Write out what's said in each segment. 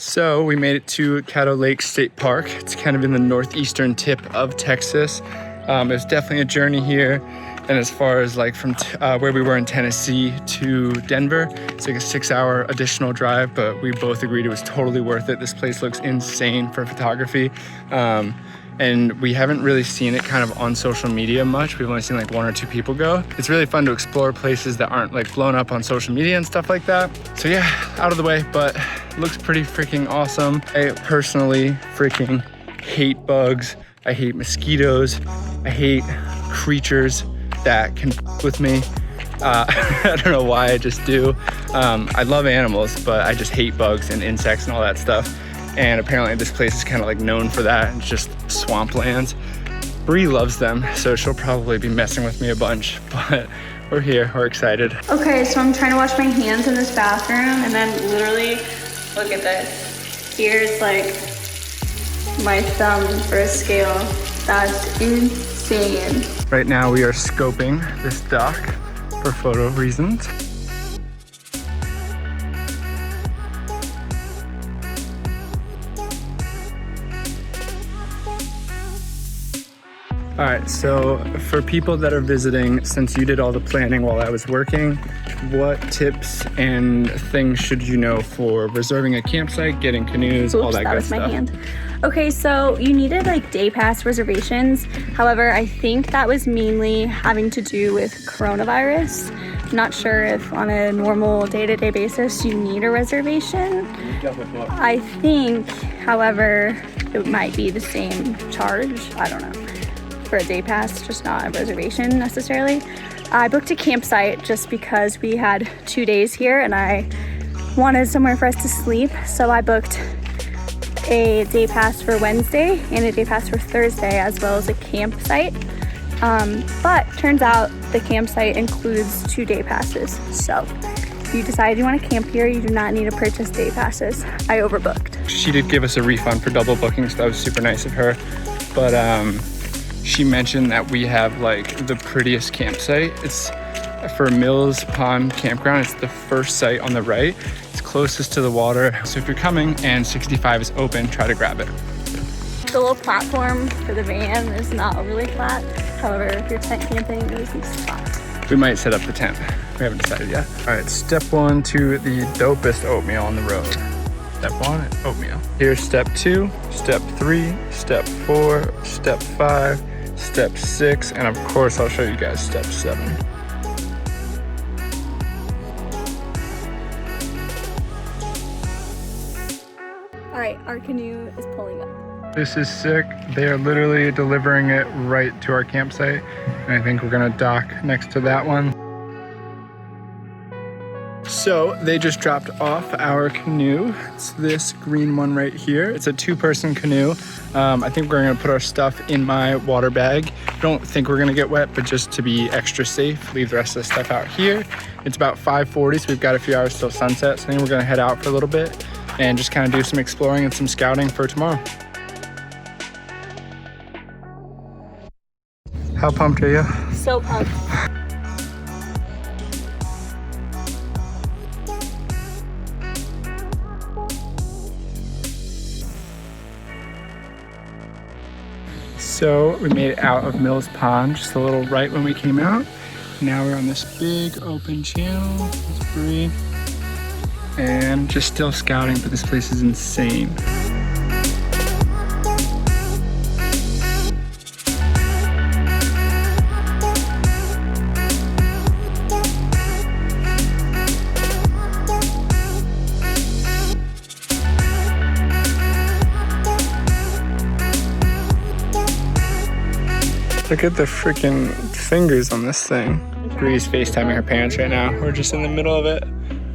So we made it to Caddo Lake State Park. It's kind of in the northeastern tip of Texas. It's definitely a journey here. And as far as like from where we were in Tennessee to Denver, it's like a 6-hour additional drive, but we both agreed it was totally worth it. This place looks insane for photography. And we haven't really seen it kind of on social media much. We've only seen like 1 or 2 people go. It's really fun to explore places that aren't like blown up on social media and stuff like that. So yeah, out of the way, but looks pretty freaking awesome. I personally freaking hate bugs. I hate mosquitoes. I hate creatures that can with me. I don't know why, I just do. I love animals, but I just hate bugs and insects and all that stuff. And apparently this place is kind of like known for that. It's just swamplands. Bri loves them, so she'll probably be messing with me a bunch, but we're here, we're excited. Okay, so I'm trying to wash my hands in this bathroom, and then literally, look at this. Here's like my thumb for a scale. That's insane. Right now we are scoping this dock for photo reasons. All right, so for people that are visiting, since you did all the planning while I was working, what tips and things should you know for reserving a campsite, getting canoes, all that good stuff? My hand. Okay, so you needed like day pass reservations. However, I think that was mainly having to do with coronavirus. I'm not sure if on a normal day-to-day basis you need a reservation. I think, however, it might be the same charge. I don't know. For a day pass, just not a reservation necessarily. I booked a campsite just because we had 2 days here and I wanted somewhere for us to sleep. So I booked a day pass for Wednesday and a day pass for Thursday, as well as a campsite. But turns out the campsite includes 2 day passes. So if you decide you want to camp here, you do not need to purchase day passes. I overbooked. She did give us a refund for double booking, so that was super nice of her. But she mentioned that we have like the prettiest campsite. It's for Mills Pond Campground. It's the first site on the right. It's closest to the water. So if you're coming and 65 is open, try to grab it. The little platform for the van is not overly flat. However, if you're tent camping, it is a spot. We might set up the tent. We haven't decided yet. All right, step 1 to the dopest oatmeal on the road. Step 1, oatmeal. Here's step 2, step 3, step 4, step 5, step 6, and of course I'll show you guys step 7. All right, our canoe is pulling up. This is sick. They are literally delivering it right to our campsite, and I think we're gonna dock next to that one. So they just dropped off our canoe. It's this green one right here. It's a 2-person canoe. I think we're gonna put our stuff in my water bag. Don't think we're gonna get wet, but just to be extra safe, leave the rest of the stuff out here. It's about 5:40, so we've got a few hours till sunset. So I think we're gonna head out for a little bit and just kind of do some exploring and some scouting for tomorrow. How pumped are you? So pumped. So we made it out of Mills Pond, just a little right when we came out. Now we're on this big open channel. It's Bri. And just still scouting, but this place is insane. Look at the freaking fingers on this thing. Bri's FaceTiming her parents right now. We're just in the middle of it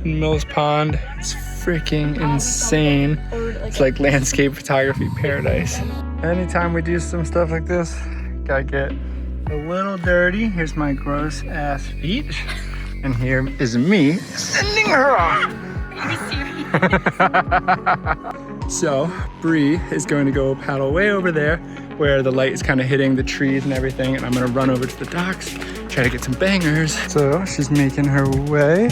in Mills Pond. It's freaking insane. It's like landscape photography paradise. Anytime we do some stuff like this, gotta get a little dirty. Here's my gross ass feet. And here is me sending her off. So Bri is going to go paddle way over there where the light is kind of hitting the trees and everything, and I'm gonna run over to the docks, try to get some bangers. So she's making her way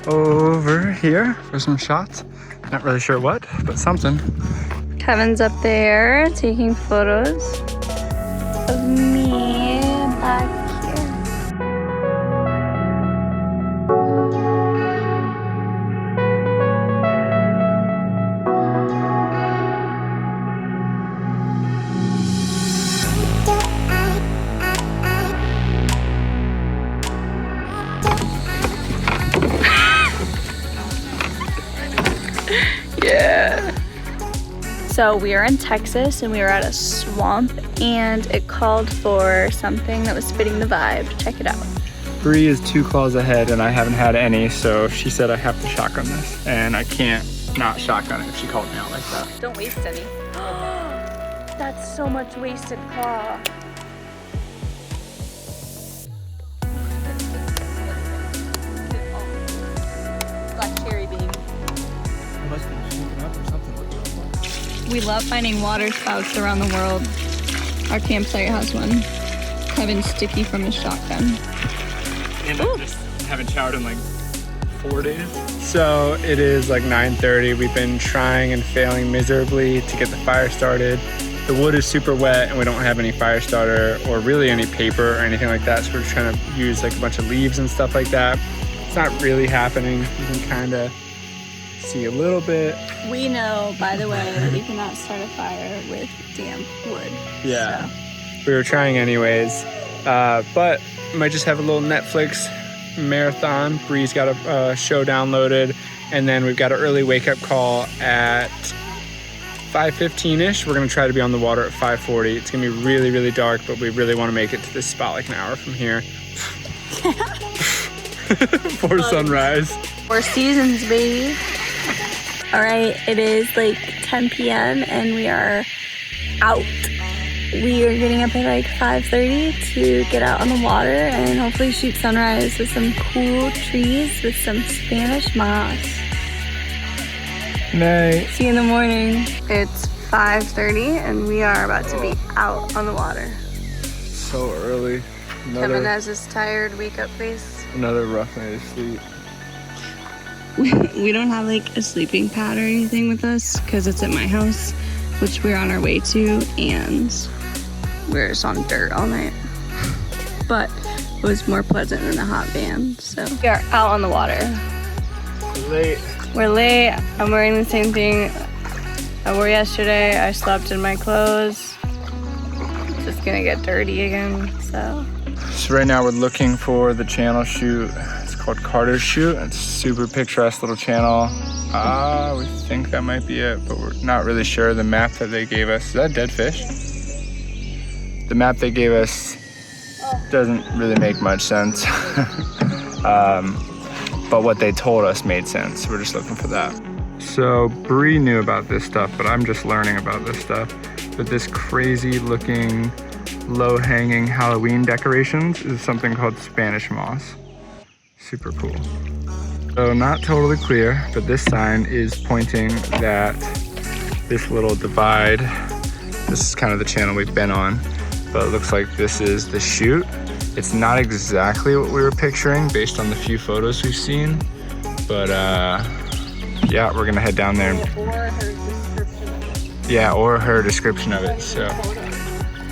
over here for some shots. Not really sure what, but something. Kevin's up there taking photos of me back here. Yeah. So we are in Texas and we were at a swamp and it called for something that was fitting the vibe. Check it out. Bri is 2 calls ahead and I haven't had any, so she said I have to shotgun this. And I can't not shotgun it if she called me out like that. Don't waste any. That's so much wasted claw. Black cherry bean. Must be shooting up or something. We love finding water spouts around the world. Our campsite has one. Kevin's sticky from his shotgun. And I just haven't showered in like 4 days. So it is like 9:30. We've been trying and failing miserably to get the fire started. The wood is super wet and we don't have any fire starter or really any paper or anything like that. So we're just trying to use like a bunch of leaves and stuff like that. It's not really happening. You can kind of see a little bit. We know, by the way, that you cannot start a fire with damp wood. Yeah. So. We were trying anyways, but might just have a little Netflix marathon. Bri's got a show downloaded, and then we've got an early wake-up call at 5:15ish. We're gonna try to be on the water at 5:40. It's gonna be really, really dark, but we really want to make it to this spot like an hour from here. For sunrise. 4 seasons, baby. All right, it is like 10 p.m. and we are out. We are getting up at like 5:30 to get out on the water and hopefully shoot sunrise with some cool trees with some Spanish moss. Night. See you in the morning. It's 5:30 and we are about to be out on the water. So early. Kevin has his tired wake up face. Another rough night of sleep. We don't have like a sleeping pad or anything with us because it's at my house, which we're on our way to, and we're just on dirt all night. But it was more pleasant than a hot van, so we are out on the water. Late. We're late. I'm wearing the same thing I wore yesterday. I slept in my clothes. It's just gonna get dirty again, so. So right now we're looking for the channel shoot. It's called Carter's Shoot. It's a super picturesque little channel. We think that might be it, but we're not really sure. The map that they gave us, is that dead fish? The map they gave us doesn't really make much sense. But what they told us made sense. We're just looking for that. So Bri knew about this stuff, but I'm just learning about this stuff. But this crazy looking, low-hanging Halloween decorations is something called Spanish moss. Super cool. So not totally clear, but this sign is pointing that this little divide, this is kind of the channel we've been on, but it looks like this is the chute. It's not exactly what we were picturing based on the few photos we've seen, but yeah, we're gonna head down there. Or her description of it. So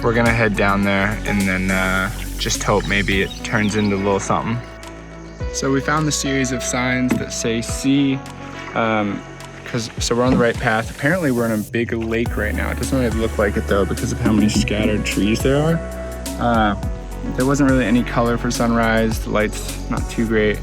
we're gonna head down there and then just hope maybe it turns into a little something. So we found the series of signs that say C, so we're on the right path. Apparently we're in a big lake right now. It doesn't really look like it though because of how many scattered trees there are. There wasn't really any color for sunrise. The light's not too great,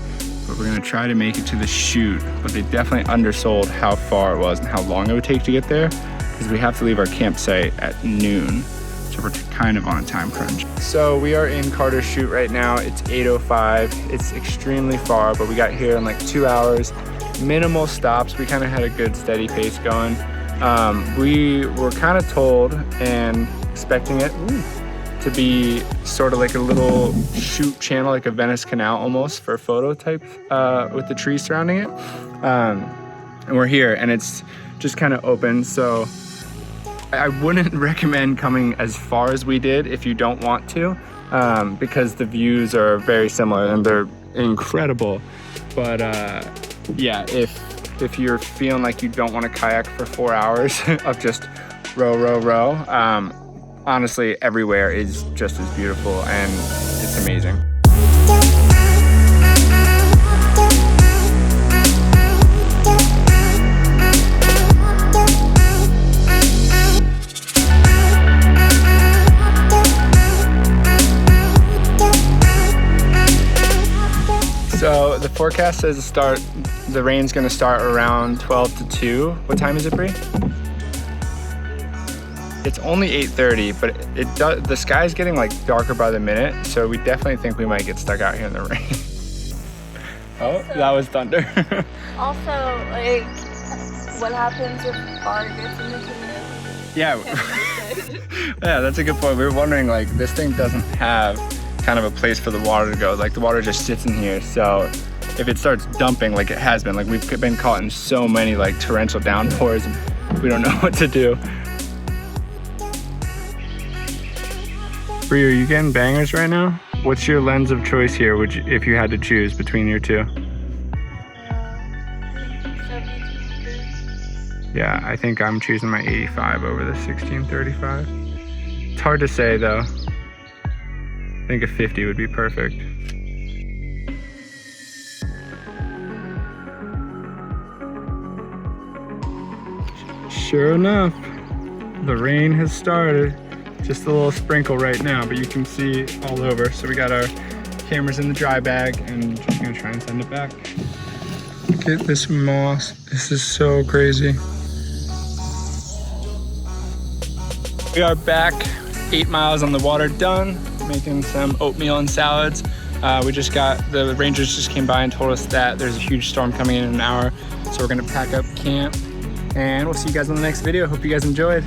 but we're gonna try to make it to the chute. But they definitely undersold how far it was and how long it would take to get there because we have to leave our campsite at noon. So we're kind of on a time crunch. So we are in Carter's Chute right now. It's 8:05. It's extremely far, but we got here in like 2 hours. Minimal stops. We kind of had a good steady pace going. We were kind of told and expecting it to be sort of like a little chute channel, like a Venice Canal almost for a photo type with the trees surrounding it. And we're here and it's just kind of open. So I wouldn't recommend coming as far as we did if you don't want to, because the views are very similar and they're incredible. But yeah, if if you're feeling like you don't want to kayak for 4 hours of just row, row, row. Honestly, everywhere is just as beautiful and it's amazing. So the forecast says the rain's gonna start around 12 to 2. What time is it, Bri? It's only 8:30, but the sky's getting like darker by the minute, so we definitely think we might get stuck out here in the rain. Oh, so, that was thunder. Also, like, what happens if Bar gets in the canoe? Yeah. Yeah, that's a good point. We were wondering, like, this thing doesn't have kind of a place for the water to go. Like, the water just sits in here, so if it starts dumping like it has been, like we've been caught in so many like torrential downpours, we don't know what to do. Bri, are you getting bangers right now? What's your lens of choice here, if you had to choose between your two? Yeah, I think I'm choosing my 85 over the 1635. It's hard to say though. I think a 50 would be perfect. Sure enough, the rain has started. Just a little sprinkle right now, but you can see all over. So we got our cameras in the dry bag and just gonna try and send it back. Look at this moss. This is so crazy. We are back, 8 miles on the water done, making some oatmeal and salads. The rangers just came by and told us that there's a huge storm coming in an hour. So we're gonna pack up camp and we'll see you guys on the next video. Hope you guys enjoyed.